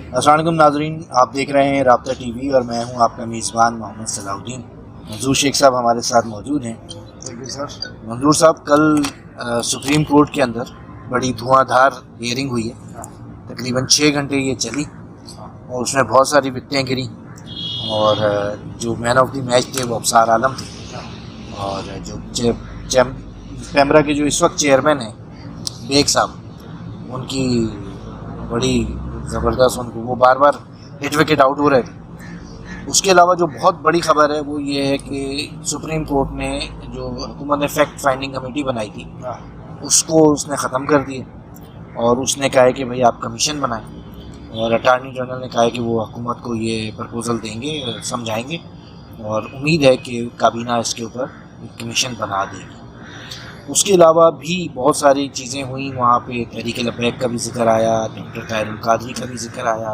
السلام علیکم ناظرین، آپ دیکھ رہے ہیں رابطہ ٹی وی اور میں ہوں آپ کا میزبان محمد صلاح الدین۔ منظور شیخ صاحب ہمارے ساتھ موجود ہیں۔ منظور صاحب، کل سپریم کورٹ کے اندر بڑی دھواں دھار ہیئرنگ ہوئی ہے، تقریباً 6 گھنٹے یہ چلی اور اس میں بہت ساری وکٹیں گریں، اور جو مین آف دی میچ تھے وہ ابصار عالم تھے، اور جو پیمرا کے جو اس وقت چیئرمین ہیں بیگ صاحب، ان کی بڑی زبردست، ان کو وہ بار بار ہٹ وکٹ آؤٹ ہو رہے تھے۔ اس کے علاوہ جو بہت بڑی خبر ہے وہ یہ ہے کہ سپریم کورٹ نے جو حکومت نے فیکٹ فائنڈنگ کمیٹی بنائی تھی اس کو اس نے ختم کر دیا، اور اس نے کہا ہے کہ بھئی آپ کمیشن بنائیں، اور اٹارنی جنرل نے کہا ہے کہ وہ حکومت کو یہ پرپوزل دیں گے، سمجھائیں گے، اور امید ہے کہ کابینہ اس کے اوپر کمیشن بنا دے گی۔ اس کے علاوہ بھی بہت ساری چیزیں ہوئیں وہاں پہ، تحریک لبیک کا بھی ذکر آیا، ڈاکٹر طاہر القادری کا بھی ذکر آیا،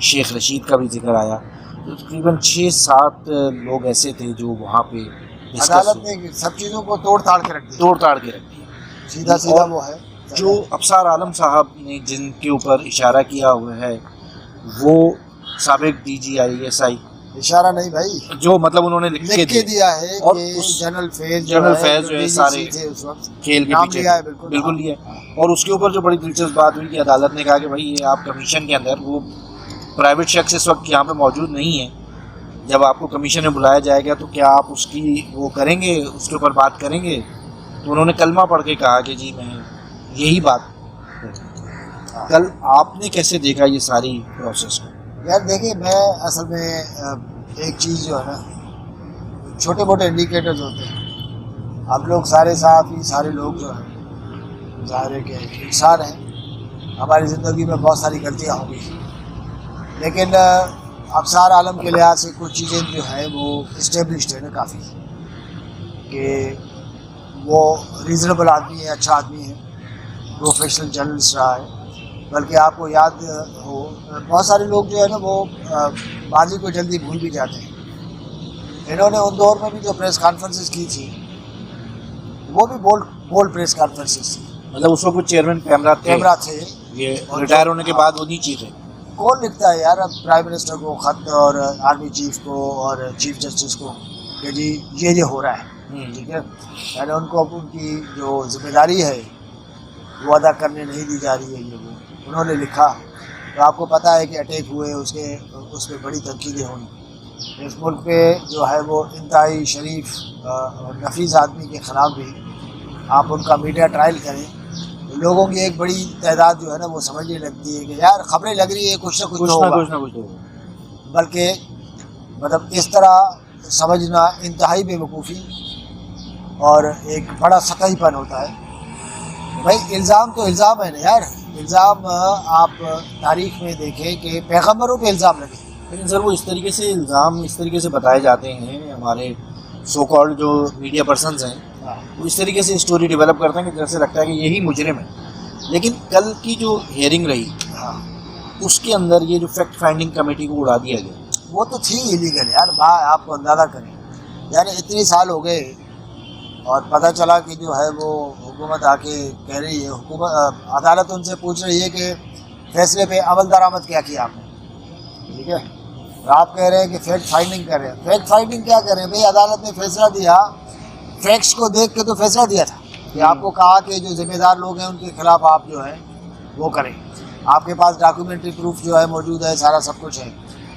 شیخ رشید کا بھی ذکر آیا، تو تقریباً 6-7 لوگ ایسے تھے جو وہاں پہ عدالت نے سب چیزوں کو توڑ تاڑ کے رکھ دیا، سیدھا وہ ہے۔ جو ابصار عالم صاحب نے جن کے اوپر اشارہ کیا ہوا ہے وہ سابق DGI اشارہ نہیں بھائی، جو مطلب انہوں نے لکھ کے دیا ہے اور کہ جنرل فیض جو ہے سارے کھیل کے پیچھے بالکل لیا ہے، اور اس کے اوپر جو بڑی دلچسپ بات ہوئی کہ عدالت نے کہا کہ بھائی یہ آپ کمیشن کے اندر، وہ پرائیویٹ شخص اس وقت یہاں پہ موجود نہیں ہے، جب آپ کو کمیشن میں بلایا جائے گا تو کیا آپ اس کی وہ کریں گے، اس کے اوپر بات کریں گے؟ تو انہوں نے کلمہ پڑھ کے کہا کہ جی میں یہی بات کل آپ نے کیسے دیکھا یہ ساری پروسیس کو؟ یار دیکھیں، میں اصل میں ایک چیز جو ہے نا، چھوٹے موٹے انڈیکیٹرز ہوتے ہیں، آپ لوگ سارے صحافی، سارے لوگ جو ہیں ظاہر ہے کہ انسان ہیں، ہماری زندگی میں بہت ساری غلطیاں ہوں گی، لیکن ابصار عالم کے لحاظ سے کچھ چیزیں جو ہیں وہ اسٹیبلشڈ ہے نا کافی، کہ وہ ریزنیبل آدمی ہے، اچھا آدمی ہے، پروفیشنل جرنلسٹ رہا ہے۔ بلکہ آپ کو یاد ہو، بہت سارے لوگ جو ہے نا وہ ماضی کو جلدی بھول بھی جاتے ہیں۔ انہوں نے ان دور میں بھی جو پریس کانفرنسز کی تھی وہ بھی بولڈ پریس کانفرنسز تھی، مطلب اس وقت چیئرمین پیمرا تھے، یہ ریٹائر ہونے کے بعد وہ نہیں چیز ہے۔ کون لکھتا ہے یار اب پرائم منسٹر کو خط، اور آرمی چیف کو، اور چیف جسٹس کو، کہ جی یہ ہو رہا ہے، ٹھیک ہے، یعنی ان کو ان کی جو ذمہ داری ہے وہ ادا کرنے نہیں دی جا رہی ہے، یہ وہ انہوں نے لکھا۔ تو آپ کو پتہ ہے کہ اٹیک ہوئے، اس پہ بڑی تنقیدیں ہوئیں۔ اس ملک پہ جو ہے وہ انتہائی شریف اور نفیس آدمی کے خلاف بھی آپ ان کا میڈیا ٹرائل کریں، لوگوں کی ایک بڑی تعداد جو ہے نا وہ سمجھنے لگتی ہے کہ یار خبریں لگ رہی ہے، کچھ نہ کچھ ہوگا، بلکہ مطلب اس طرح سمجھنا انتہائی بے وقوفی اور ایک بڑا سطحی پن ہوتا ہے۔ بھائی الزام تو الزام ہے نا یار، الزام آپ تاریخ میں دیکھیں کہ پیغمبروں پہ الزام لگے، لیکن سر وہ اس طریقے سے بتائے جاتے ہیں، ہمارے سو کالڈ جو میڈیا پرسنز ہیں وہ اس طریقے سے اسٹوری ڈیولپ کرتے ہیں کہ جیسے لگتا ہے کہ یہی مجرم ہے۔ لیکن کل کی جو ہیئرنگ رہی اس کے اندر یہ جو فیکٹ فائنڈنگ کمیٹی کو اڑا دیا گیا، وہ تو تھی ایلیگل یار، آپ کو اندازہ کریں، یعنی اتنے سال ہو گئے اور پتہ چلا کہ جو ہے وہ حکومت آ کے کہہ رہی ہے، عدالت ان سے پوچھ رہی ہے کہ فیصلے پہ عمل درآمد کیا آپ نے، ٹھیک ہے، آپ کہہ رہے ہیں کہ فیکٹ فائنڈنگ کر رہے ہیں۔ فیکٹ فائنڈنگ کیا کر رہے ہیں بھائی؟ عدالت نے فیصلہ دیا، فیکٹس کو دیکھ کے تو فیصلہ دیا تھا کہ آپ کو کہا کہ جو ذمہ دار لوگ ہیں ان کے خلاف آپ جو ہے وہ کریں، آپ کے پاس ڈاکیومنٹری پروف جو ہے موجود ہے، سارا سب کچھ ہے۔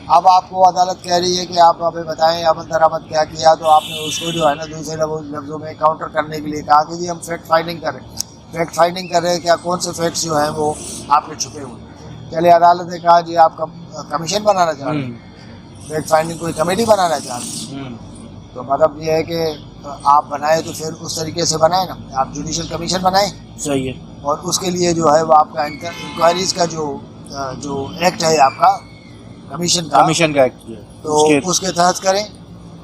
اب آپ کو عدالت کہہ رہی ہے کہ آپ ہمیں بتائیں عمل درآمد کیا، تو آپ نے اس کو جو ہے نا دوسرے لفظوں میں کاؤنٹر کرنے کے لیے کہا کہ جی ہم فیکٹ فائنڈنگ کر رہے ہیں۔ فیکٹ فائنڈنگ کر رہے ہیں، کیا کون سے فیکٹس جو ہیں وہ آپ کے چھپے ہوئے؟ چلے عدالت نے کہا جی آپ کمیشن بنانا چاہ رہے ہیں، فیکٹ فائنڈنگ کوئی کمیٹی بنانا چاہ رہے ہیں، تو مطلب یہ ہے کہ آپ بنائے تو پھر اس طریقے سے بنائیں نا، آپ جوڈیشل کمیشن بنائیں، صحیح ہے، اور اس کے لیے جو ہے وہ آپ کا انکوائریز کا جو ایکٹ ہے آپ کا کمیشن کا ایکٹ تو اس کے تحت کریں،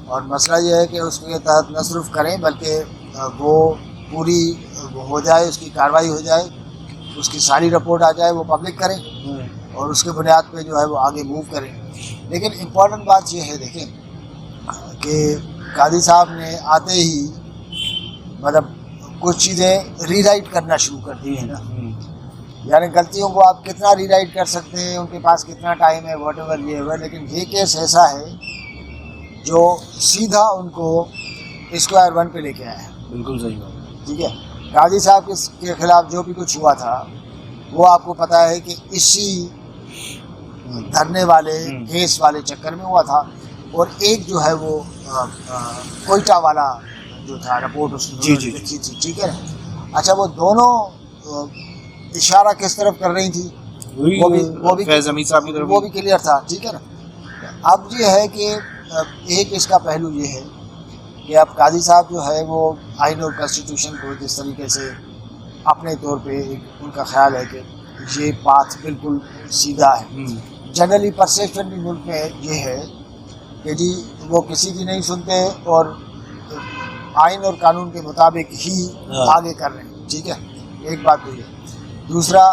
اور مسئلہ یہ ہے کہ اس کے تحت نہ صرف کریں بلکہ وہ پوری ہو جائے، اس کی کارروائی ہو جائے، اس کی ساری رپورٹ آ جائے، وہ پبلک کریں، اور اس کے بنیاد پہ جو ہے وہ آگے موو کریں۔ لیکن امپورٹنٹ بات یہ ہے دیکھیں کہ قاضی صاحب نے آتے ہی مطلب کچھ چیزیں ری رائٹ کرنا شروع کر دی ہیں نا، یعنی غلطیوں کو آپ کتنا ری رائٹ کر سکتے ہیں، ان کے پاس کتنا ٹائم ہے، واٹ ایور یہ ہوا، لیکن یہ کیس ایسا ہے جو سیدھا ان کو اسکوائر ون پہ لے کے آیا ہے. بالکل صحیح بات. ٹھیک ہے. قاضی صاحب کے خلاف جو بھی کچھ ہوا تھا وہ آپ کو پتہ ہے کہ اسی دھرنے والے کیس والے چکر میں ہوا تھا. اور ایک جو ہے وہ کوئٹہ والا جو تھا رپورٹ اس نے لکھی تھی. ٹھیک ہے نا. اچھا وہ دونوں اشارہ کس طرف کر رہی تھی وہ بھی کلیئر تھا. ٹھیک ہے نا. اب یہ ہے کہ ایک اس کا پہلو یہ ہے کہ اب قاضی صاحب جو ہے وہ آئین اور کانسٹیٹیوشن کو جس طریقے سے اپنے طور پہ ان کا خیال ہے کہ یہ پاتھ بالکل سیدھا ہے. جنرلی پرسیپشن بھی ملک میں یہ ہے کہ جی وہ کسی کی نہیں سنتے اور آئین اور قانون کے مطابق ہی آگے کر رہے ہیں. ٹھیک ہے. ایک بات تو یہ. دوسرا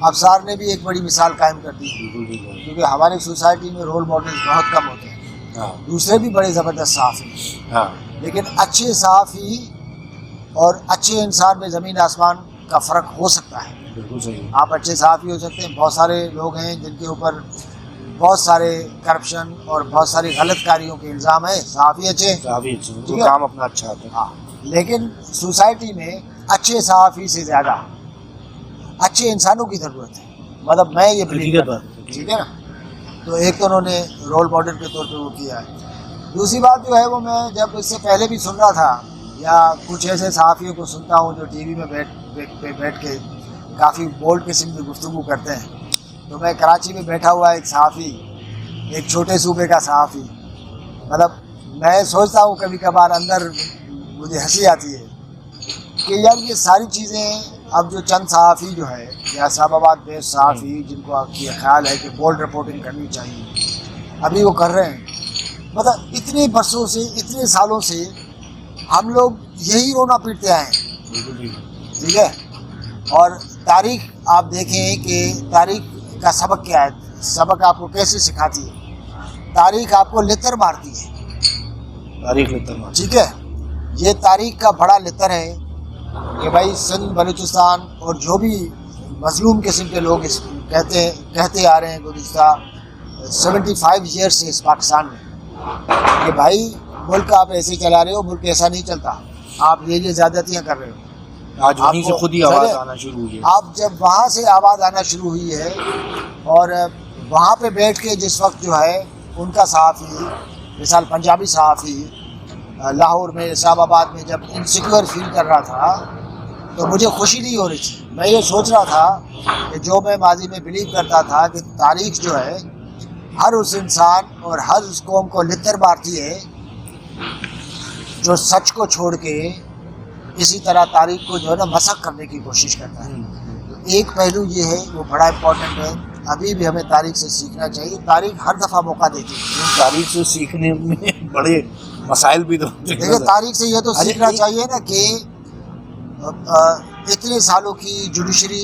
افسار نے بھی ایک بڑی مثال قائم کر دی کیونکہ ہماری سوسائٹی میں رول ماڈلز بہت کم ہوتے ہیں. دوسرے بھی بڑے زبردست صحافی ہیں لیکن اچھے صحافی اور اچھے انسان میں زمین آسمان کا فرق ہو سکتا ہے. بالکل صحیح. آپ اچھے صحافی ہو سکتے ہیں. بہت سارے لوگ ہیں جن کے اوپر بہت سارے کرپشن اور بہت ساری غلط کاریوں کے الزام ہے. صحافی اچھے کام اپنا اچھا ہوتا ہے. ہاں. لیکن سوسائٹی میں اچھے صحافی سے زیادہ اچھے انسانوں کی ضرورت ہے. مطلب میں یہ بلیو کرتا ہوں. ٹھیک ہے نا. تو ایک تو انہوں نے رول ماڈل کے طور پہ وہ کیا ہے. دوسری بات جو ہے وہ میں جب اس سے پہلے بھی سن رہا تھا یا کچھ ایسے صحافیوں کو سنتا ہوں جو ٹی وی میں بیٹھ کے کافی بولڈ قسم کی گفتگو کرتے ہیں. تو میں کراچی میں بیٹھا ہوا ایک صحافی، ایک چھوٹے صوبے کا صحافی، مطلب میں سوچتا ہوں کبھی کبھار اندر مجھے ہنسی آتی ہے کہ یار یہ ساری چیزیں اب جو چند صحافی جو ہے یا اسلام آباد بیس صحافی جن کو یہ خیال ہے کہ بولڈ رپورٹنگ کرنی چاہیے ابھی وہ کر رہے ہیں. مطلب اتنے برسوں سے اتنے سالوں سے ہم لوگ یہی رونا پیٹتے آئے ہیں. ٹھیک ہے. اور تاریخ آپ دیکھیں کہ تاریخ کا سبق کیا ہے. سبق آپ کو کیسے سکھاتی ہے؟ تاریخ آپ کو لتر مارتی ہے. تاریخ لتر مارتی. ٹھیک ہے. یہ تاریخ کا بڑا لتر ہے کہ بھائی سندھ بلوچستان اور جو بھی مظلوم قسم کے لوگ کہتے آ رہے ہیں گزشتہ 75 ایئرس سے اس پاکستان میں کہ بھائی ملک آپ ایسے چلا رہے ہو، ملک ایسا نہیں چلتا، آپ یہ زیادتیاں کر رہے ہو. آج وہیں سے خود ہی آواز آنا شروع ہوئی ہے. آپ جب وہاں سے آواز آنا شروع ہوئی ہے اور وہاں پہ بیٹھ کے جس وقت جو ہے ان کا صحافی مثال پنجابی صحافی لاہور میں اسلام آباد میں جب انسیکیور فیل کر رہا تھا تو مجھے خوشی نہیں ہو رہی تھی. میں یہ سوچ رہا تھا کہ جو میں ماضی میں بلیو کرتا تھا کہ تاریخ جو ہے ہر اس انسان اور ہر اس قوم کو لتر مارتی ہے جو سچ کو چھوڑ کے اسی طرح تاریخ کو جو ہے نا مسخ کرنے کی کوشش کرتا ہے. تو ایک پہلو یہ ہے وہ بڑا امپورٹنٹ ہے. ابھی بھی ہمیں تاریخ سے سیکھنا چاہیے. تاریخ ہر دفعہ موقع دیتی ہے. تاریخ سے سیکھنے میں بڑے مسائل بھی تو دیکھیں تاریخ سے یہ تو سیکھنا چاہیے نا کہ اتنے سالوں کی جوڈیشری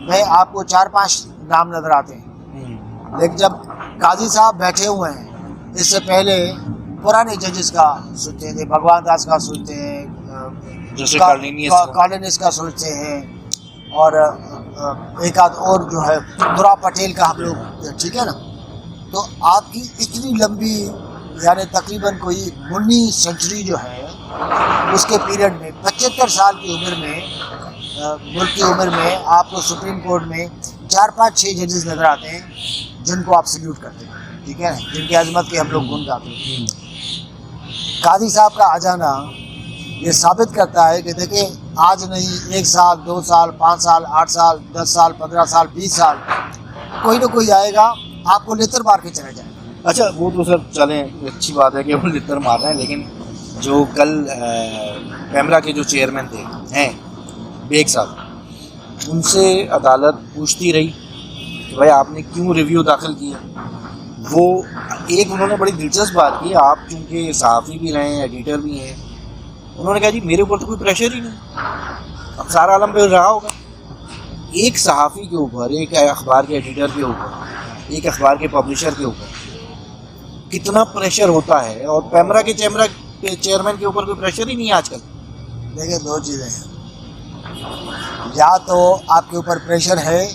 میں آپ کو 4-5 نام نظر آتے ہیں لیکن جب قاضی صاحب بیٹھے ہوئے ہیں اس سے پہلے پرانے ججز کا سنتے ہیں، بھگوان داس کا سنتے ہیں، کالینس کا سوچتے ہیں اور ایک آدھ اور جو ہے درا پٹیل کا ہم لوگ. ٹھیک ہے نا. تو آپ کی اتنی لمبی یعنی تقریباً کوئی 19 سینچری جو ہے اس کے پیریڈ میں 75 سال کی عمر میں ملک کی عمر میں آپ کو سپریم کورٹ میں 4-5-6 ججز نظر آتے ہیں جن کو آپ سلیوٹ کرتے ہیں. ٹھیک ہے. جن کی عظمت کے ہم لوگ گن گاتے ہیں. قاضی صاحب کا آ جانا یہ ثابت کرتا ہے کہ دیکھیں آج نہیں 1 سال 2 سال 5 سال 8 سال 10 سال 15 سال 20 سال کوئی نہ کوئی آئے گا آپ کو لتر مار کے چلا جائے گا. اچھا وہ تو سر چلیں اچھی بات ہے کہ وہ لتر مار رہے ہیں لیکن جو کل پیمرا کے جو چیئرمین تھے ہیں بیگ صاحب ان سے عدالت پوچھتی رہی کہ بھائی آپ نے کیوں ریویو داخل کیا. وہ ایک انہوں نے بڑی دلچسپ بات کی. آپ چونکہ صحافی بھی رہے ہیں ایڈیٹر بھی ہیں انہوں نے کہا جی میرے اوپر تو کوئی پریشر ہی نہیں، اب سارا عالم پہ رہا ہوگا. ایک صحافی کے اوپر، ایک اخبار کے ایڈیٹر کے اوپر، ایک اخبار کے پبلشر کے اوپر کتنا پریشر ہوتا ہے اور پیمرا کے چیئرمین کے اوپر کوئی پریشر ہی نہیں ہے آج کل. دیکھیں 2 چیزیں ہیں. یا تو آپ کے اوپر پریشر ہے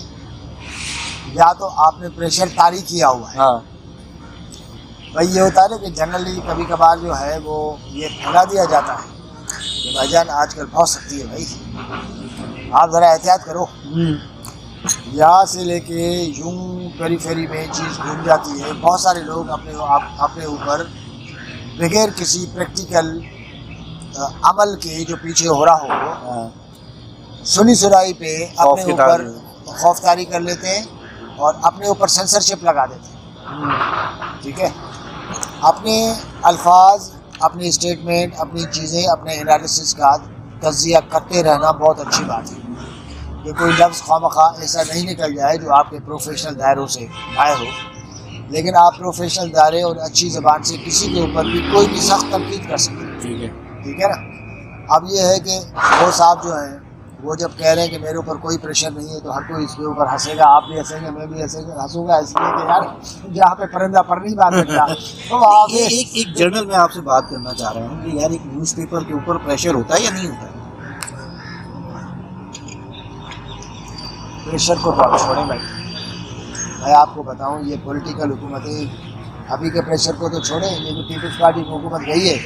یا تو آپ نے پریشر طاری کیا ہوا ہے. ہاں بھائی یہ ہوتا ہے نا کہ جنرلی کبھی کبھار جو ہے وہ یہ پھیلا دیا جاتا ہے کہ بھائی جان آج کل بہت سختی ہے بھائی, آپ ذرا احتیاط کرو. یہاں سے لے کے یوں پیری فیری میں چیز گھوم جاتی ہے. بہت سارے لوگ اپنے اوپر بغیر کسی پریکٹیکل عمل کے جو پیچھے ہو رہا ہو سنی سنائی پہ اپنے اوپر خوف طاری کر لیتے ہیں اور اپنے اوپر سینسرشپ لگا دیتے ہیں. ٹھیک ہے, اپنے الفاظ, اپنی اسٹیٹمنٹ, اپنی چیزیں, اپنے انالیسس کا تجزیہ کرتے رہنا بہت اچھی بات ہے. کہ کوئی لفظ خواہ ایسا نہیں نکل جائے جو آپ کے پروفیشنل دائروں سے باہر ہو, لیکن آپ پروفیشنل دائرے اور اچھی زبان سے کسی کے اوپر بھی کوئی بھی سخت تنقید کر سکتے. ٹھیک ہے نا. اب یہ ہے کہ وہ صاحب جو ہیں وہ جب کہہ رہے ہیں کہ میرے اوپر کوئی پریشر نہیں ہے تو ہر کوئی اس کے اوپر ہنسے گا, آپ بھی ہنسیں گے, میں بھی ہنسوں گا, اس لیے کہ یار جہاں پہ پرندہ پر نہیں بات کرتا تو وہاں پہ ایک جرنل میں آپ سے بات کرنا چاہ رہا ہوں کہ یار ایک نیوز پیپر کے اوپر پریشر ہوتا ہے یا نہیں ہوتا ہے؟ پریشر کو تو آپ چھوڑیں بھائی. میں آپ کو بتاؤں یہ پولیٹیکل حکومتیں ابھی کے پریشر کو تو چھوڑیں. یہ جو پیپلز پارٹی کی حکومت گئی ہے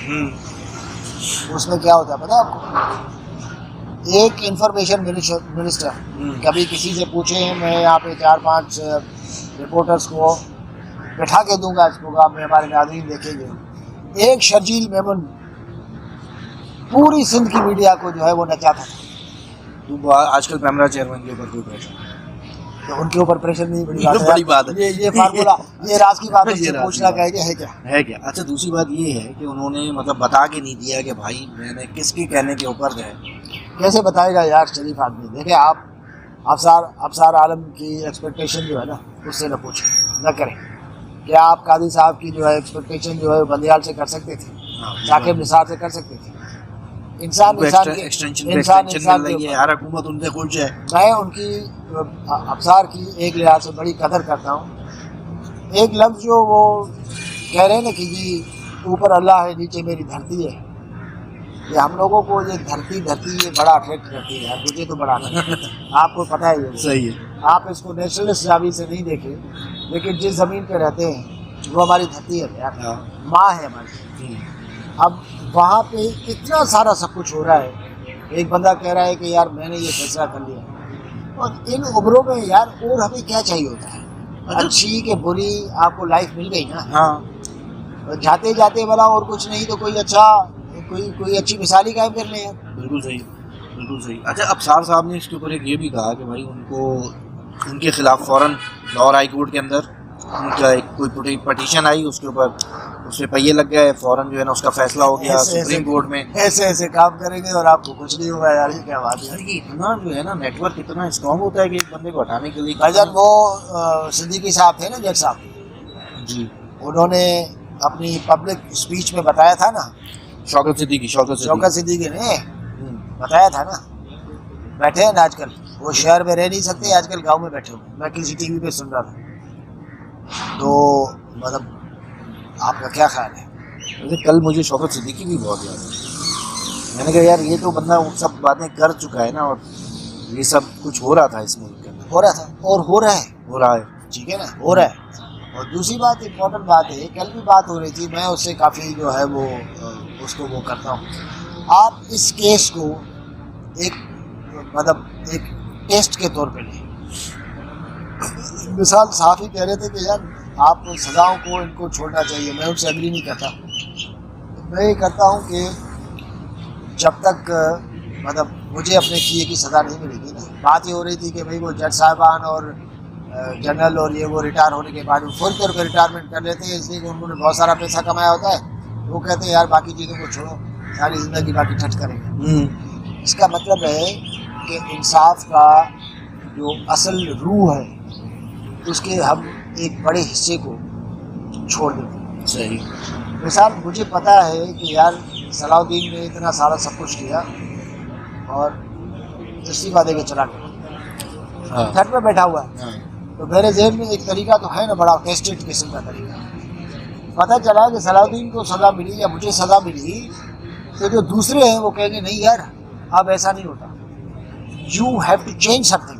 اس میں کیا ہوتا ہے پتہ ہے آپ کو؟ ایک انفارمیشن منسٹر کبھی کسی سے پوچھیں, میں یہاں پہ 4-5 رپورٹرز کو بٹھا کے دوں گا, اس پروگرام میں ہمارے ناظرین دیکھیں گے, ایک شرجیل میمن پوری سندھ کی میڈیا کو جو ہے وہ نچاتا تھا. تو آج کل پیمرا چیئرمین کے اوپر کوئی پریشر تو ان کے اوپر پریشر نہیں, بڑی بات ہے. یہ فارمولا, یہ راز کی بات ہے, پوچھنا ہے کیا. اچھا دوسری بات یہ ہے کہ انہوں نے مطلب بتا کے نہیں دیا کہ بھائی میں نے کس کے کہنے کے اوپر جو ہے. کیسے بتائے گا یار شریف آدمی. دیکھیں آپ افسار عالم کی ایکسپیکٹیشن جو ہے نا اس سے نہ پوچھیں, نہ کریں. کیا آپ قاضی صاحب کی جو ہے ایکسپیکٹیشن جو ہے بندیال سے کر سکتے تھے, ثاقب نثار سے کر سکتے تھے؟ انسان حکومت ان سے خوش ہے. میں ان کی افسار کی ایک لحاظ سے بڑی قدر کرتا ہوں. ایک لفظ جو وہ کہہ رہے ہیں نا کہ جی اوپر اللہ ہے نیچے میری دھرتی ہے, یہ ہم لوگوں کو یہ دھرتی یہ بڑا اٹریکٹ کرتی ہے. مجھے تو بڑا آپ کو پتہ ہے یہ صحیح ہے. آپ اس کو نیشنلسٹ زاویے سے نہیں دیکھیں, لیکن جس زمین پہ رہتے ہیں وہ ہماری دھرتی ہے یار, ماں ہے ہماری. اب وہاں پہ اتنا سارا سب کچھ ہو رہا ہے. ایک بندہ کہہ رہا ہے کہ یار میں نے یہ فیصلہ کر لیا, اور ان عمروں میں یار اور ہمیں کیا چاہیے ہوتا ہے؟ اچھی کہ بری آپ کو لائف مل گئی نا. ہاں جاتے جاتے والا اور کچھ نہیں تو کوئی اچھی مثال ہی قائم کر لیں. بالکل صحیح. اچھا افسار صاحب نے اس کے اوپر ایک یہ بھی کہا کہ بھائی ان کے خلاف فوراً لاہور ہائی کورٹ کے اندر ان کا کوئی پٹیشن آئی, اس کے اوپر اس پہ پہیے لگ گئے, فوراً جو ہے نا اس کا فیصلہ ہو گیا سپریم کورٹ میں. ایسے کام کریں گے اور آپ کو کچھ نہیں ہوگا یار. یہ کیا بات ہے؟ یہ اتنا جو ہے نا نیٹ ورک اتنا اسٹرانگ ہوتا ہے کہ ایک بندے کو ہٹانے کے لیے. بھائی جان وہ صدیقی صاحب تھے نا, جج صاحب جی, انہوں نے اپنی پبلک اسپیچ میں بتایا تھا نا, شوکت صدیقی نے بتایا تھا نا. بیٹھے ہیں نا آج کل, وہ شہر میں رہ نہیں سکتے, آج کل گاؤں میں بیٹھے ہوئے. میں کسی ٹی وی پہ سن رہا تھا, تو مطلب آپ کا کیا خیال ہے؟ کل مجھے شوکت صدیقی بھی بہت یاد ہے. میں نے کہا یار یہ تو بندہ وہ سب باتیں کر چکا ہے نا, اور یہ سب کچھ ہو رہا تھا اس ملک کے اندر, ہو رہا تھا اور ہو رہا ہے. ٹھیک ہے نا, ہو رہا ہے. اور دوسری بات امپورٹنٹ بات ہے, کل بھی بات ہو رہی تھی, میں اس سے کافی جو ہے وہ اس کو وہ کرتا ہوں. آپ اس کیس کو ایک ٹیسٹ کے طور پہ لیں. مثال صحافی کہہ رہے تھے کہ یار آپ سزاؤں کو ان کو چھوڑنا چاہیے. میں ان سے اگری نہیں کرتا. میں یہ کرتا ہوں کہ جب تک مجھے اپنے کیے کی سزا نہیں ملے گی نا. بات یہ ہو رہی تھی کہ بھائی وہ جج صاحبان اور جنرل اور یہ وہ ریٹائر ہونے کے بعد فوری طور پہ ریٹائرمنٹ کر لیتے ہیں, اس لیے کہ انہوں نے بہت سارا پیسہ کمایا ہوتا ہے. وہ کہتے ہیں یار باقی چیزوں کو چھوڑو, ساری زندگی باقی ٹچ کریں گے. اس کا مطلب ہے کہ انصاف کا جو اصل روح ہے اس کے ہم ایک بڑے حصے کو چھوڑ دیتے ہیں. صحیح. مثال مجھے پتہ ہے کہ یار صلاح الدین نے اتنا سارا سب کچھ کیا اور استعفیٰ دے کے چلا گیا, گھر پہ بیٹھا ہوا ہے. تو میرے ذہن میں ایک طریقہ تو ہے نا, بڑا ٹیسٹڈ قسم کا طریقہ. پتہ چلا کہ صلاح الدین کو سزا ملی یا مجھے سزا ملی, تو جو دوسرے ہیں وہ کہیں گے نہیں یار اب ایسا نہیں ہوتا. you have to change something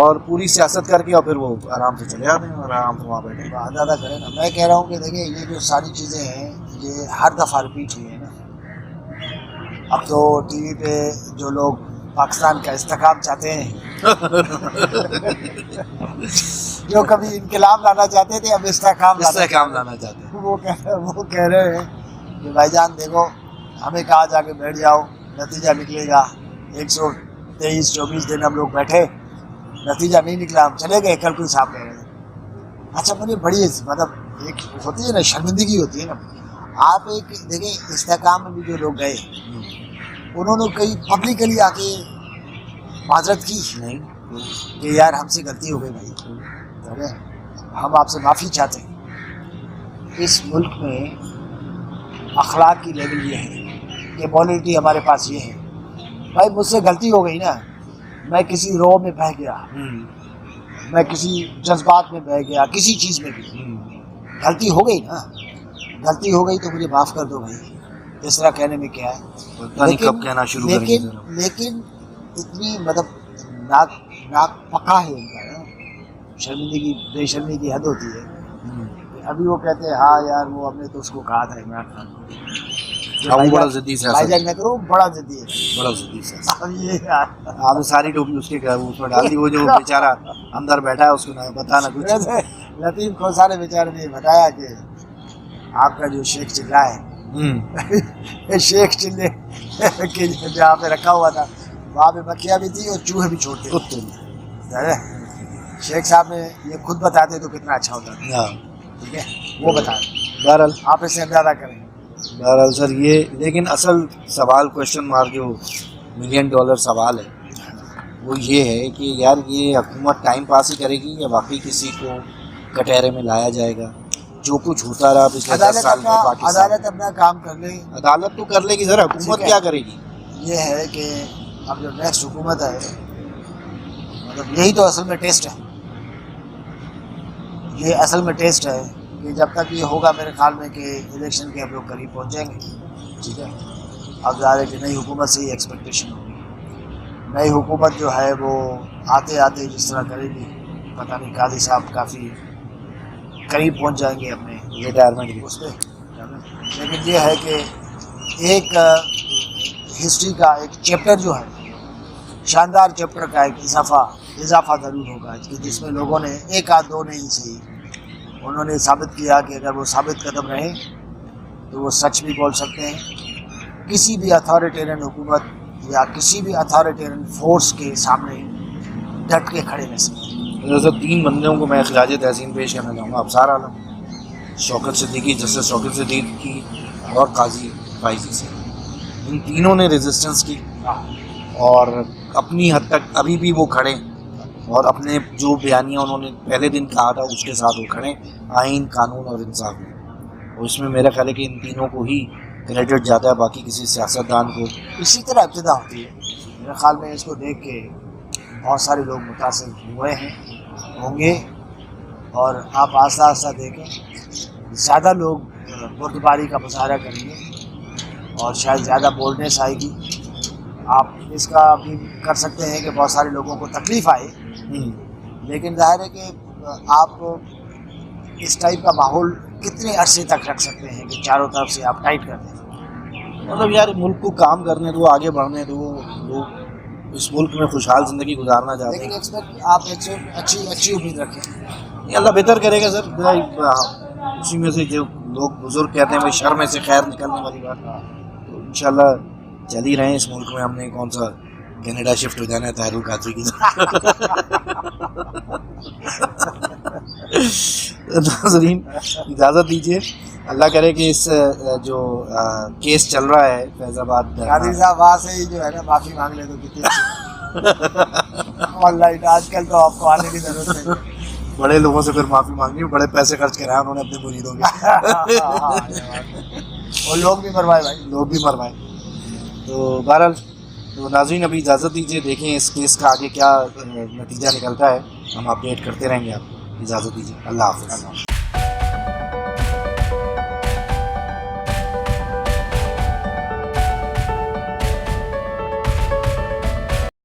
اور پوری سیاست کر کے اور پھر وہ آرام سے چلے آتے ہیں اور آرام سے وہاں بیٹھے. زیادہ کریں نا. میں کہہ رہا ہوں کہ دیکھیں یہ جو ساری چیزیں ہیں یہ ہر دفعہ رپیٹ ہوئی ہیں نا. اب تو ٹی وی پہ جو لوگ پاکستان کا استحکام چاہتے ہیں جو کبھی انقلاب لانا چاہتے تھے اب استحکام لانا چاہتے ہیں, وہ کہہ رہے ہیں کہ بھائی جان دیکھو ہمیں کہا جا کے بیٹھ جاؤ, نتیجہ نکلے گا 123-24 دن ہم لوگ بیٹھے, نتیجہ نہیں نکلا, ہم چلے گئے, کل کوئی صاحب کہہ رہے ہیں. اچھا مجھے بڑی مطلب ایک ہوتی ہے نا شرمندگی ہوتی ہے نا. آپ ایک دیکھیں استحکام میں بھی جو لوگ گئے انہوں نے کئی پبلکلی آ کے معذرت کی نہیں کہ یار ہم سے غلطی ہو گئی بھائی, ہم آپ سے معافی چاہتے ہیں. اس ملک میں اخلاق کی لیول یہ ہے کہ مورلٹی ہمارے پاس یہ ہے بھائی مجھ سے غلطی ہو گئی نا, میں کسی رو میں بہہ گیا, میں کسی جذبات میں بہہ گیا, کسی چیز میں بھی غلطی ہو گئی نا, غلطی ہو گئی تو مجھے معاف کر دو بھائی. اس طرح کہنے میں کیا ہے, لیکن اتنی مطلب ناک پکا ہے ان کا نا, شرمندگی بے شرمی کی حد ہوتی ہے. ابھی وہ کہتے ہیں ہاں یار وہ ہم نے تو اس کو کہا تھا عمران خان کو بڑا ضدی بھائی جان نہ کرو, بڑا ضدی ہے, بڑا ضدی سیاست. اب یہ آپ نے ساری ٹوپی اس کے اس میں ڈال دی, وہ جو بیچارہ اندر بیٹھا ہے اس کو بتا نہ کچھ. لطیف کھوسا نے بیچارے نے بتایا کہ آپ کا جو شیخ چلہ ہے شیخ چلے کے جہاں پہ رکھا ہوا تھا وہاں پہ مکھیاں بھی تھی اور چوہے بھی چھوڑتے تھے. شیخ صاحب نے یہ خود بتاتے تو کتنا اچھا ہوتا تھا. ٹھیک ہے وہ بتا دیں, بہرحال آپ اس سے اندازہ کریں. بہرحال سر یہ لیکن اصل سوال کوشچن مارک جو $1 ملین سوال ہے وہ یہ ہے کہ یار یہ حکومت ٹائم پاس ہی کرے گی یا واقعی کسی کو کٹہرے میں لایا جائے گا؟ جو کچھ ہوتا رہا پچھلے 10 سال میں عدالت اپنا کام کر لے. عدالت تو کر لے گی سر, حکومت کیا کرے گی؟ یہ ہے کہ اب جو نیکسٹ حکومت ہے مطلب یہی تو اصل میں ٹیسٹ ہے, یہ اصل میں ٹیسٹ ہے کہ جب تک یہ ہوگا میرے خیال میں کہ الیکشن کے ہم لوگ قریب پہنچ جائیں گے. ٹھیک ہے, اب ظاہر ہے کہ نئی حکومت سے ہی ایکسپیکٹیشن ہوگی. نئی حکومت جو ہے وہ آتے آتے جس طرح کرے گی پتہ نہیں, قاضی صاحب کافی قریب پہنچ جائیں گے اپنے ریٹائرمنٹ اس پہ. لیکن یہ ہے کہ ایک ہسٹری کا ایک چیپٹر جو ہے شاندار چیپٹر کا ایک اضافہ ضرور ہوگا کہ جس میں لوگوں نے ایک آدھ دو نہیں صحیح انہوں نے ثابت کیا کہ اگر وہ ثابت قدم رہے تو وہ سچ بھی بول سکتے ہیں. کسی بھی اتھارٹیرین حکومت یا کسی بھی اتھارٹیرین فورس کے سامنے ڈٹ کے کھڑے رہ سکتے ہیں. سر 3 بندوں کو میں خراج تحسین پیش کرنا چاہوں گا. ابصار عالم, شوکت صدیقی, جسٹس شوکت صدیقی اور قاضی فائزی سے. ان تینوں نے ریزسٹنس کی اور اپنی حد تک ابھی بھی وہ کھڑے اور اپنے جو بیانیہ انہوں نے پہلے دن کہا تھا اس کے ساتھ وہ کھڑے آئین, قانون اور انصاف میں. اور اس میں میرا خیال ہے کہ ان تینوں کو ہی کریڈٹ جاتا ہے, باقی کسی سیاستدان کو. اسی طرح ابتدا ہوتی ہے میرے خیال میں. اس کو دیکھ کے بہت سارے لوگ متاثر ہوئے ہیں, ہوں گے, اور آپ آہستہ آہستہ دیکھیں زیادہ لوگ بردباری کا مظاہرہ کریں گے اور شاید زیادہ بولڈنیس آئے گی. آپ اس کا بھی کر سکتے ہیں کہ بہت سارے لوگوں کو تکلیف آئے, لیکن ظاہر ہے کہ آپ اس ٹائپ کا ماحول کتنے عرصے تک رکھ سکتے ہیں کہ چاروں طرف سے آپ ٹائٹ کر دیں. مطلب یار ملک کو کام کرنے دو, آگے بڑھنے دو, لوگ اس ملک میں خوشحال زندگی گزارنا چاہتے ہیں. لیکن آپ اچھی امید رکھیں. اللہ بہتر کرے گا سر. اسی میں سے جو لوگ بزرگ کہتے ہیں بھائی شر میں سے خیر نکلنے والی بات, تو انشاءاللہ چل ہی رہے ہیں اس ملک میں. ہم نے کون سا کینیڈا شفٹ ہو جانا ہے طاہر القادری کی. ناظرین اجازت دیجیے, اللہ کرے کہ اس جو کیس چل رہا ہے فیض آباد, قاضی صاحب وہاں سے ہی جو ہے نا معافی مانگ لے تو کتنی آن لائن آج کل تو آپ کو آنے کی ضرورت نہیں. بڑے لوگوں سے پھر معافی مانگنی, بڑے پیسے خرچ کرائے انہوں نے اپنے مریدوں کے. اور لوگ بھی مروائے بھائی, لوگ بھی مروائے. تو بہرحال تو ناظرین ابھی اجازت دیجیے, دیکھیں اس کیس کا آگے کیا نتیجہ نکلتا ہے, ہم اپڈیٹ کرتے رہیں گے آپ کو. اجازت دیجیے, اللہ حافظ.